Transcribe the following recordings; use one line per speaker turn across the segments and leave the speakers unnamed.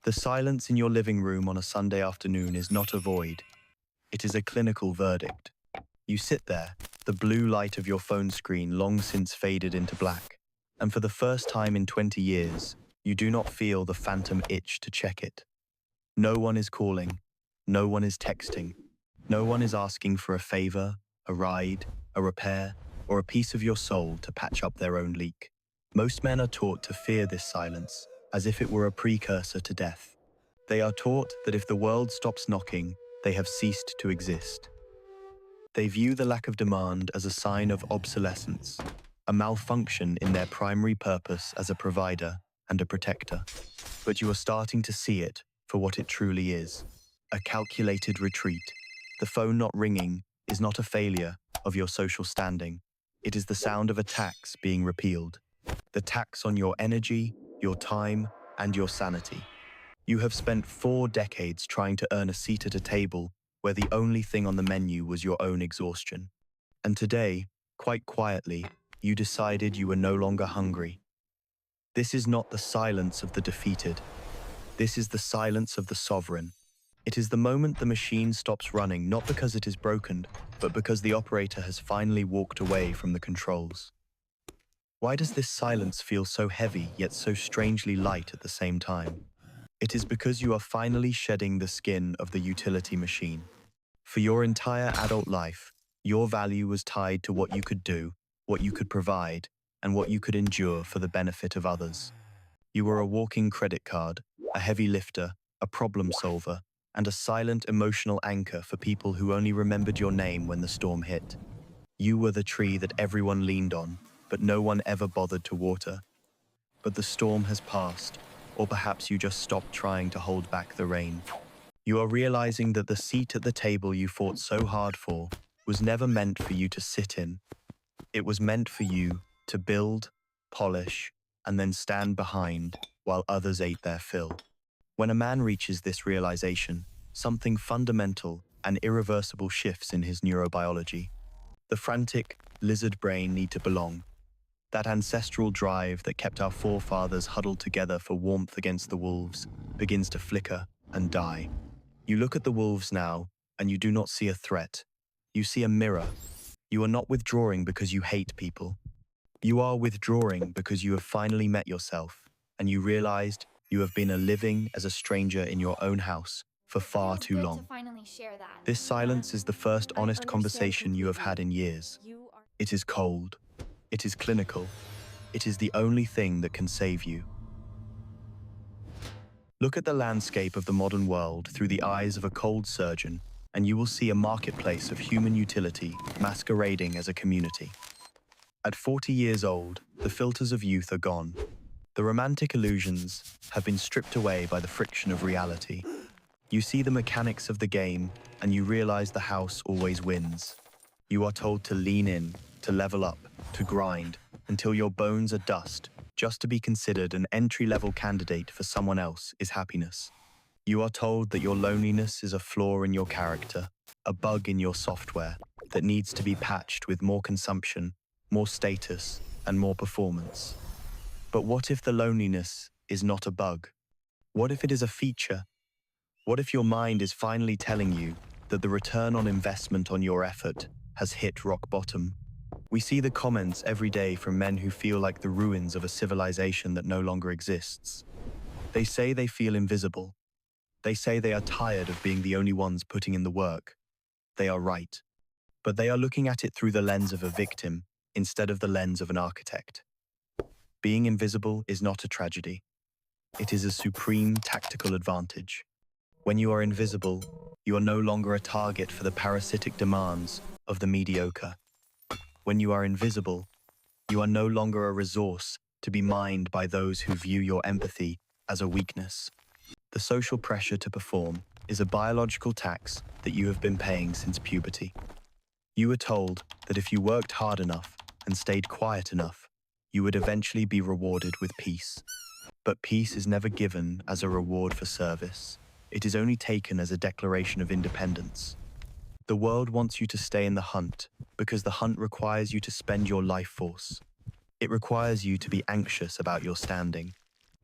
The silence in your living room on a Sunday afternoon is not a void. It is a clinical verdict. You sit there, the blue light of your phone screen long since faded into black, and for the first time in 20 years, you do not feel the phantom itch to check it. No one is calling, no one is texting, no one is asking for a favor, a ride, a repair, or a piece of your soul to patch up their own leak. Most men are taught to fear this silence, as if it were a precursor to death. They are taught that if the world stops knocking, they have ceased to exist. They view the lack of demand as a sign of obsolescence, a malfunction in their primary purpose as a provider and a protector. But you are starting to see it for what it truly is, a calculated retreat. The phone not ringing is not a failure of your social standing. It is the sound of a tax being repealed. The tax on your energy, your time, and your sanity. You have spent 4 decades trying to earn a seat at a table where the only thing on the menu was your own exhaustion. And today, quite quietly, you decided you were no longer hungry. This is not the silence of the defeated. This is the silence of the sovereign. It is the moment the machine stops running, not because it is broken, but because the operator has finally walked away from the controls. Why does this silence feel so heavy yet so strangely light at the same time? It is because you are finally shedding the skin of the utility machine. For your entire adult life, your value was tied to what you could do, what you could provide, and what you could endure for the benefit of others. You were a walking credit card, a heavy lifter, a problem solver, and a silent emotional anchor for people who only remembered your name when the storm hit. You were the tree that everyone leaned on, but no one ever bothered to water. But the storm has passed, or perhaps you just stopped trying to hold back the rain. You are realizing that the seat at the table you fought so hard for was never meant for you to sit in. It was meant for you to build, polish, and then stand behind while others ate their fill. When a man reaches this realization, something fundamental and irreversible shifts in his neurobiology. The frantic, lizard brain need to belong. That ancestral drive that kept our forefathers huddled together for warmth against the wolves begins to flicker and die. You look at the wolves now, and you do not see a threat. You see a mirror. You are not withdrawing because you hate people. You are withdrawing because you have finally met yourself, and you realized you have been living as a stranger in your own house for far too long. This silence is the first honest conversation you have had in years. It is cold. It is clinical. It is the only thing that can save you. Look at the landscape of the modern world through the eyes of a cold surgeon, and you will see a marketplace of human utility masquerading as a community. At 40 years old, the filters of youth are gone. The romantic illusions have been stripped away by the friction of reality. You see the mechanics of the game, and you realize the house always wins. You are told to lean in, to level up, to grind, until your bones are dust, just to be considered an entry-level candidate for someone else is happiness. You are told that your loneliness is a flaw in your character, a bug in your software that needs to be patched with more consumption, more status, and more performance. But what if the loneliness is not a bug? What if it is a feature? What if your mind is finally telling you that the return on investment on your effort has hit rock bottom? We see the comments every day from men who feel like the ruins of a civilization that no longer exists. They say they feel invisible. They say they are tired of being the only ones putting in the work. They are right. But they are looking at it through the lens of a victim instead of the lens of an architect. Being invisible is not a tragedy. It is a supreme tactical advantage. When you are invisible, you are no longer a target for the parasitic demands of the mediocre. When you are invisible, you are no longer a resource to be mined by those who view your empathy as a weakness. The social pressure to perform is a biological tax that you have been paying since puberty. You were told that if you worked hard enough and stayed quiet enough, you would eventually be rewarded with peace. But peace is never given as a reward for service. It is only taken as a declaration of independence. The world wants you to stay in the hunt because the hunt requires you to spend your life force. It requires you to be anxious about your standing.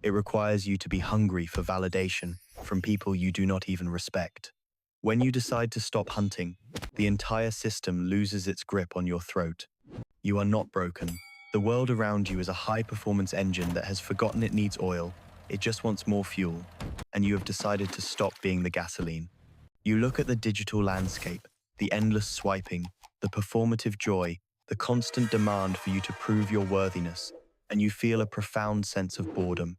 It requires you to be hungry for validation from people you do not even respect. When you decide to stop hunting, the entire system loses its grip on your throat. You are not broken. The world around you is a high-performance engine that has forgotten it needs oil. It just wants more fuel, and you have decided to stop being the gasoline. You look at the digital landscape, the endless swiping, the performative joy, the constant demand for you to prove your worthiness, and you feel a profound sense of boredom.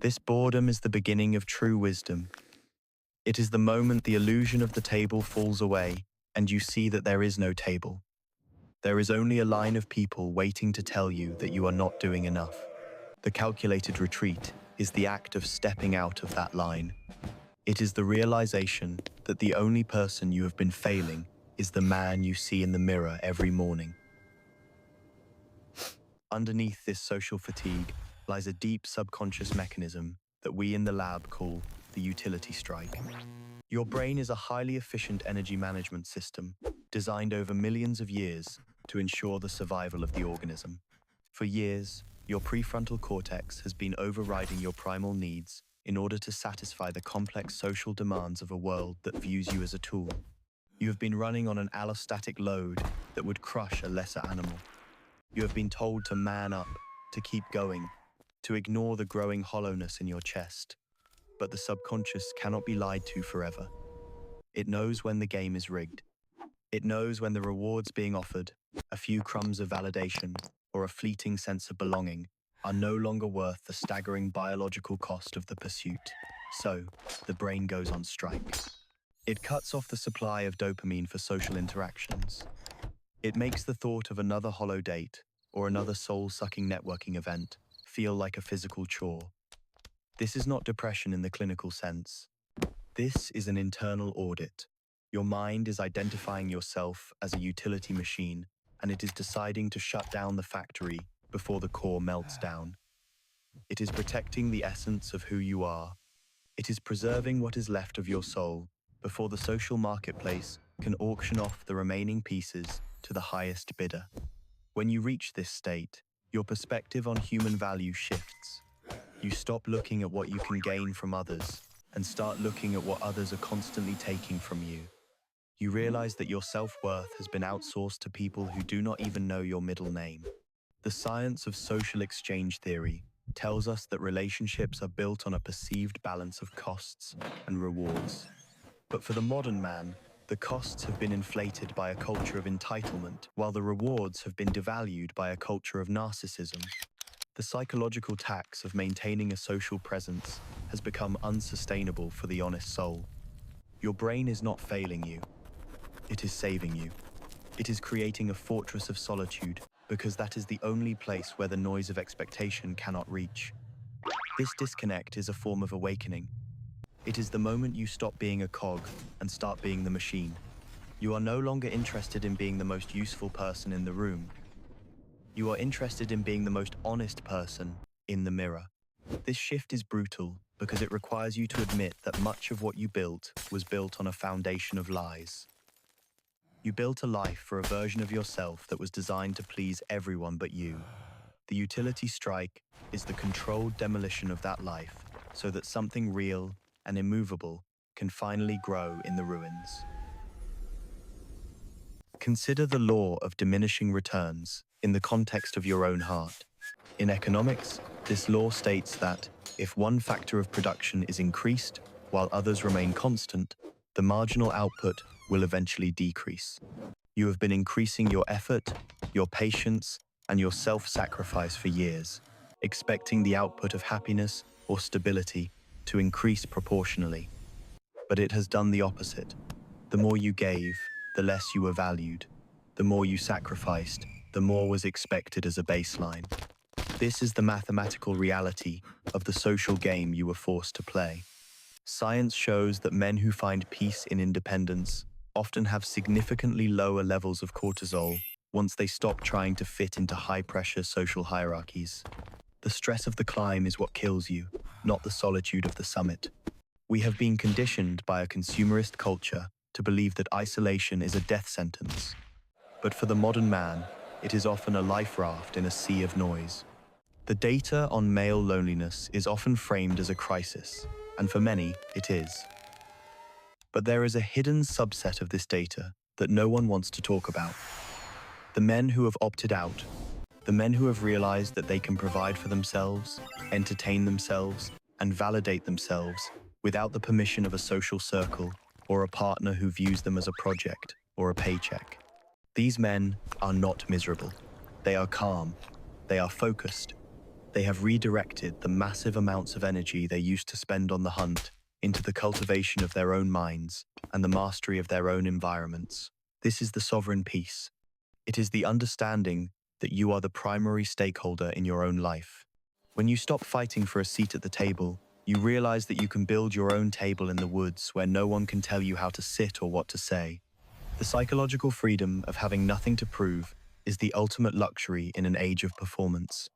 This boredom is the beginning of true wisdom. It is the moment the illusion of the table falls away, and you see that there is no table. There is only a line of people waiting to tell you that you are not doing enough. The calculated retreat is the act of stepping out of that line. It is the realization that the only person you have been failing is the man you see in the mirror every morning. Underneath this social fatigue lies a deep subconscious mechanism that we in the lab call the utility strike. Your brain is a highly efficient energy management system designed over millions of years to ensure the survival of the organism. For years, your prefrontal cortex has been overriding your primal needs in order to satisfy the complex social demands of a world that views you as a tool. You have been running on an allostatic load that would crush a lesser animal. You have been told to man up, to keep going, to ignore the growing hollowness in your chest. But the subconscious cannot be lied to forever. It knows when the game is rigged. It knows when the rewards being offered, a few crumbs of validation, or a fleeting sense of belonging, are no longer worth the staggering biological cost of the pursuit. So, the brain goes on strike. It cuts off the supply of dopamine for social interactions. It makes the thought of another hollow date or another soul-sucking networking event feel like a physical chore. This is not depression in the clinical sense. This is an internal audit. Your mind is identifying yourself as a utility machine, and it is deciding to shut down the factory before the core melts down. It is protecting the essence of who you are. It is preserving what is left of your soul before the social marketplace can auction off the remaining pieces to the highest bidder. When you reach this state, your perspective on human value shifts. You stop looking at what you can gain from others and start looking at what others are constantly taking from you. You realize that your self-worth has been outsourced to people who do not even know your middle name. The science of social exchange theory tells us that relationships are built on a perceived balance of costs and rewards. But for the modern man, the costs have been inflated by a culture of entitlement, while the rewards have been devalued by a culture of narcissism. The psychological tax of maintaining a social presence has become unsustainable for the honest soul. Your brain is not failing you. It is saving you. It is creating a fortress of solitude because that is the only place where the noise of expectation cannot reach. This disconnect is a form of awakening. It is the moment you stop being a cog and start being the machine. You are no longer interested in being the most useful person in the room. You are interested in being the most honest person in the mirror. This shift is brutal because it requires you to admit that much of what you built was built on a foundation of lies. You built a life for a version of yourself that was designed to please everyone but you. The utility strike is the controlled demolition of that life so that something real and immovable can finally grow in the ruins. Consider the law of diminishing returns in the context of your own heart. In economics, this law states that if one factor of production is increased while others remain constant, the marginal output will eventually decrease. You have been increasing your effort, your patience, and your self-sacrifice for years, expecting the output of happiness or stability to increase proportionally. But it has done the opposite. The more you gave, the less you were valued. The more you sacrificed, the more was expected as a baseline. This is the mathematical reality of the social game you were forced to play. Science shows that men who find peace in independence often have significantly lower levels of cortisol once they stop trying to fit into high-pressure social hierarchies. The stress of the climb is what kills you, not the solitude of the summit. We have been conditioned by a consumerist culture to believe that isolation is a death sentence. But for the modern man, it is often a life raft in a sea of noise. The data on male loneliness is often framed as a crisis, and for many, it is. But there is a hidden subset of this data that no one wants to talk about. The men who have opted out, the men who have realized that they can provide for themselves, entertain themselves, and validate themselves without the permission of a social circle or a partner who views them as a project or a paycheck. These men are not miserable. They are calm. They are focused. They have redirected the massive amounts of energy they used to spend on the hunt into the cultivation of their own minds and the mastery of their own environments. This is the sovereign peace. It is the understanding that you are the primary stakeholder in your own life. When you stop fighting for a seat at the table, you realize that you can build your own table in the woods where no one can tell you how to sit or what to say. The psychological freedom of having nothing to prove is the ultimate luxury in an age of performance.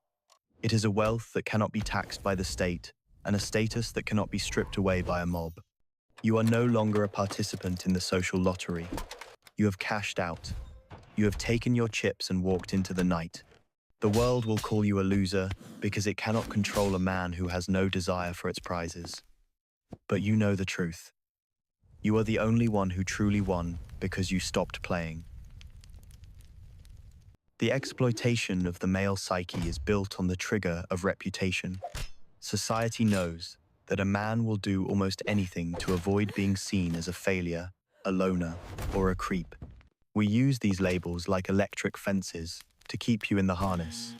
It is a wealth that cannot be taxed by the state and a status that cannot be stripped away by a mob. You are no longer a participant in the social lottery. You have cashed out. You have taken your chips and walked into the night. The world will call you a loser because it cannot control a man who has no desire for its prizes. But you know the truth. You are the only one who truly won because you stopped playing. The exploitation of the male psyche is built on the trigger of reputation. Society knows that a man will do almost anything to avoid being seen as a failure, a loner, or a creep. We use these labels like electric fences to keep you in the harness.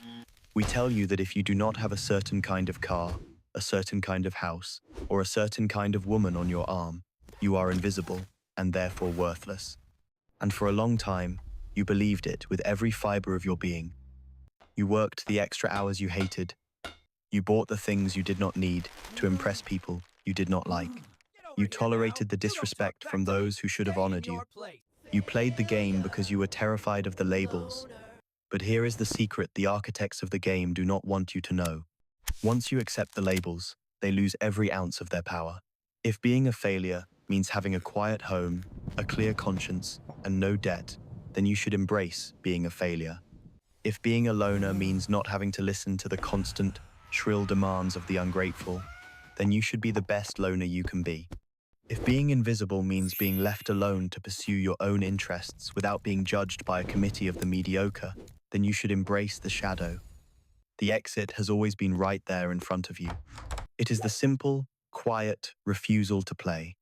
We tell you that if you do not have a certain kind of car, a certain kind of house, or a certain kind of woman on your arm, you are invisible and therefore worthless. And for a long time, you believed it with every fiber of your being. You worked the extra hours you hated. You bought the things you did not need to impress people you did not like. You tolerated the disrespect from those who should have honored you. You played the game because you were terrified of the labels. But here is the secret the architects of the game do not want you to know. Once you accept the labels, they lose every ounce of their power. If being a failure means having a quiet home, a clear conscience, and no debt, then you should embrace being a failure. If being a loner means not having to listen to the constant, shrill demands of the ungrateful, then you should be the best loner you can be. If being invisible means being left alone to pursue your own interests without being judged by a committee of the mediocre, then you should embrace the shadow. The exit has always been right there in front of you. It is the simple, quiet refusal to play.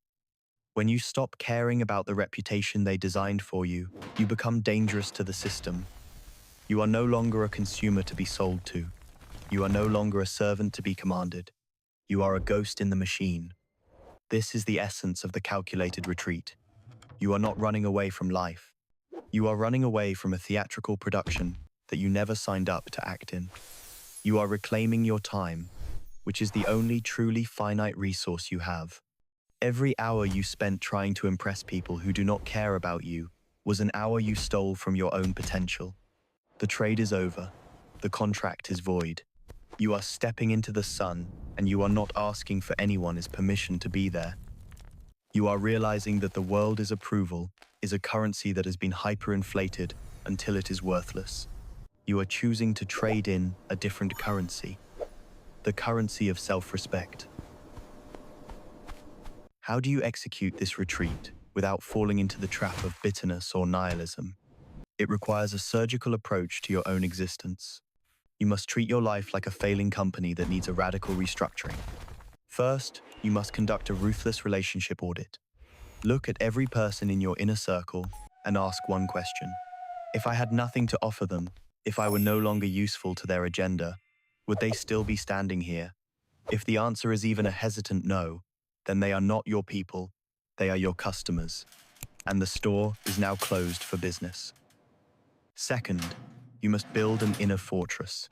When you stop caring about the reputation they designed for you, you become dangerous to the system. You are no longer a consumer to be sold to. You are no longer a servant to be commanded. You are a ghost in the machine. This is the essence of the calculated retreat. You are not running away from life. You are running away from a theatrical production that you never signed up to act in. You are reclaiming your time, which is the only truly finite resource you have. Every hour you spent trying to impress people who do not care about you was an hour you stole from your own potential. The trade is over. The contract is void. You are stepping into the sun, and you are not asking for anyone's permission to be there. You are realizing that the world's approval is a currency that has been hyperinflated until it is worthless. You are choosing to trade in a different currency, the currency of self-respect. How do you execute this retreat without falling into the trap of bitterness or nihilism? It requires a surgical approach to your own existence. You must treat your life like a failing company that needs a radical restructuring. First, you must conduct a ruthless relationship audit. Look at every person in your inner circle and ask one question. If I had nothing to offer them, if I were no longer useful to their agenda, would they still be standing here? If the answer is even a hesitant no, then they are not your people, they are your customers, and the store is now closed for business. Second, you must build an inner fortress.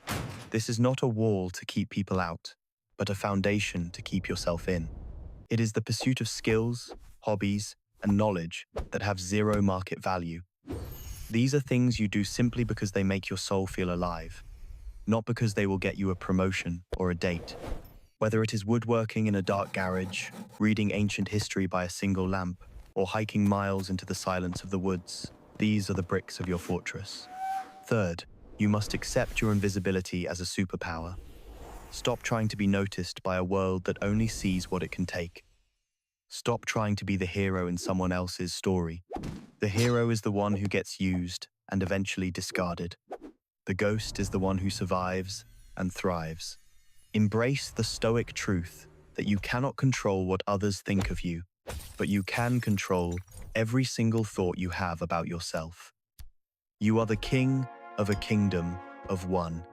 This is not a wall to keep people out, but a foundation to keep yourself in. It is the pursuit of skills, hobbies, and knowledge that have zero market value. These are things you do simply because they make your soul feel alive, not because they will get you a promotion or a date. Whether it is woodworking in a dark garage, reading ancient history by a single lamp, or hiking miles into the silence of the woods, these are the bricks of your fortress. Third, You must accept your invisibility as a superpower. Stop trying to be noticed by a world that only sees what it can take. Stop trying to be the hero in someone else's story. The hero is the one who gets used and eventually discarded. The ghost is the one who survives and thrives. Embrace the stoic truth that you cannot control what others think of you, but you can control every single thought you have about yourself. You are the king of a kingdom of one,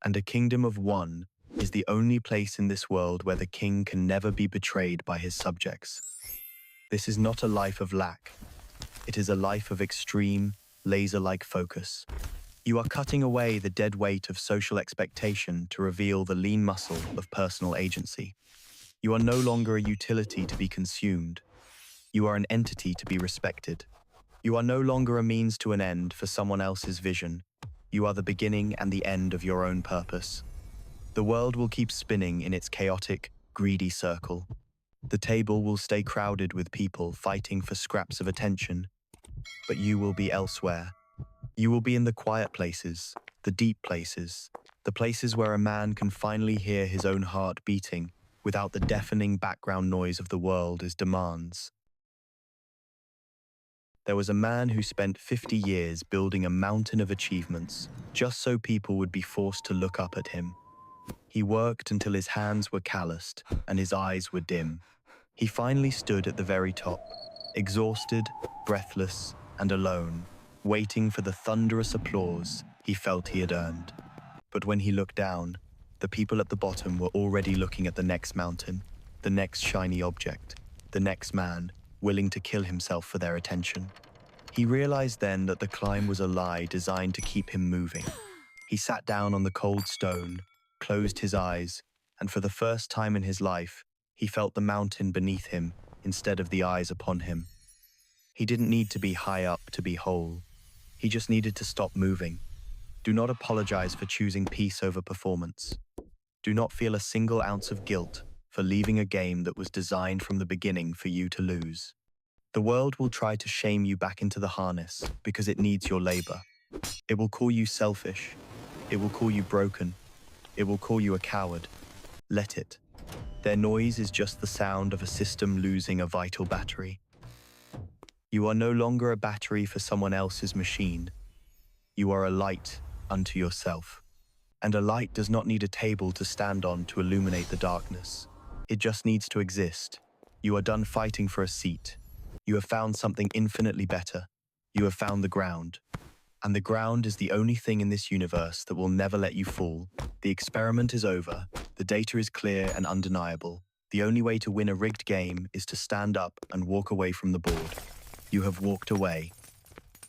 and a kingdom of one is the only place in this world where the king can never be betrayed by his subjects. This is not a life of lack. It is a life of extreme, laser-like focus. You are cutting away the dead weight of social expectation to reveal the lean muscle of personal agency. You are no longer a utility to be consumed. You are an entity to be respected. You are no longer a means to an end for someone else's vision. You are the beginning and the end of your own purpose. The world will keep spinning in its chaotic, greedy circle. The table will stay crowded with people fighting for scraps of attention, but you will be elsewhere. You will be in the quiet places, the deep places, the places where a man can finally hear his own heart beating without the deafening background noise of the world as demands. There was a man who spent 50 years building a mountain of achievements just so people would be forced to look up at him. He worked until his hands were calloused and his eyes were dim. He finally stood at the very top, exhausted, breathless, and alone, waiting for the thunderous applause he felt he had earned. But when he looked down, the people at the bottom were already looking at the next mountain, the next shiny object, the next man, willing to kill himself for their attention. He realized then that the climb was a lie designed to keep him moving. He sat down on the cold stone, closed his eyes, and for the first time in his life, he felt the mountain beneath him instead of the eyes upon him. He didn't need to be high up to be whole. He just needed to stop moving. Do not apologize for choosing peace over performance. Do not feel a single ounce of guilt for leaving a game that was designed from the beginning for you to lose. The world will try to shame you back into the harness because it needs your labor. It will call you selfish. It will call you broken. It will call you a coward. Let it. Their noise is just the sound of a system losing a vital battery. You are no longer a battery for someone else's machine. You are a light unto yourself. And a light does not need a table to stand on to illuminate the darkness. It just needs to exist. You are done fighting for a seat. You have found something infinitely better. You have found the ground. And the ground is the only thing in this universe that will never let you fall. The experiment is over. The data is clear and undeniable. The only way to win a rigged game is to stand up and walk away from the board. You have walked away.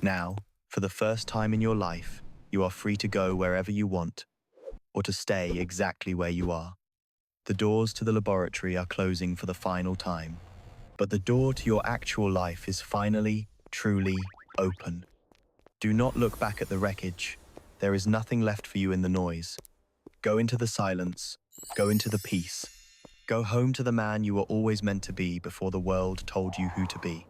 Now, for the first time in your life, you are free to go wherever you want, or to stay exactly where you are. The doors to the laboratory are closing for the final time, but the door to your actual life is finally, truly open. Do not look back at the wreckage. There is nothing left for you in the noise. Go into the silence. Go into the peace. Go home to the man you were always meant to be before the world told you who to be.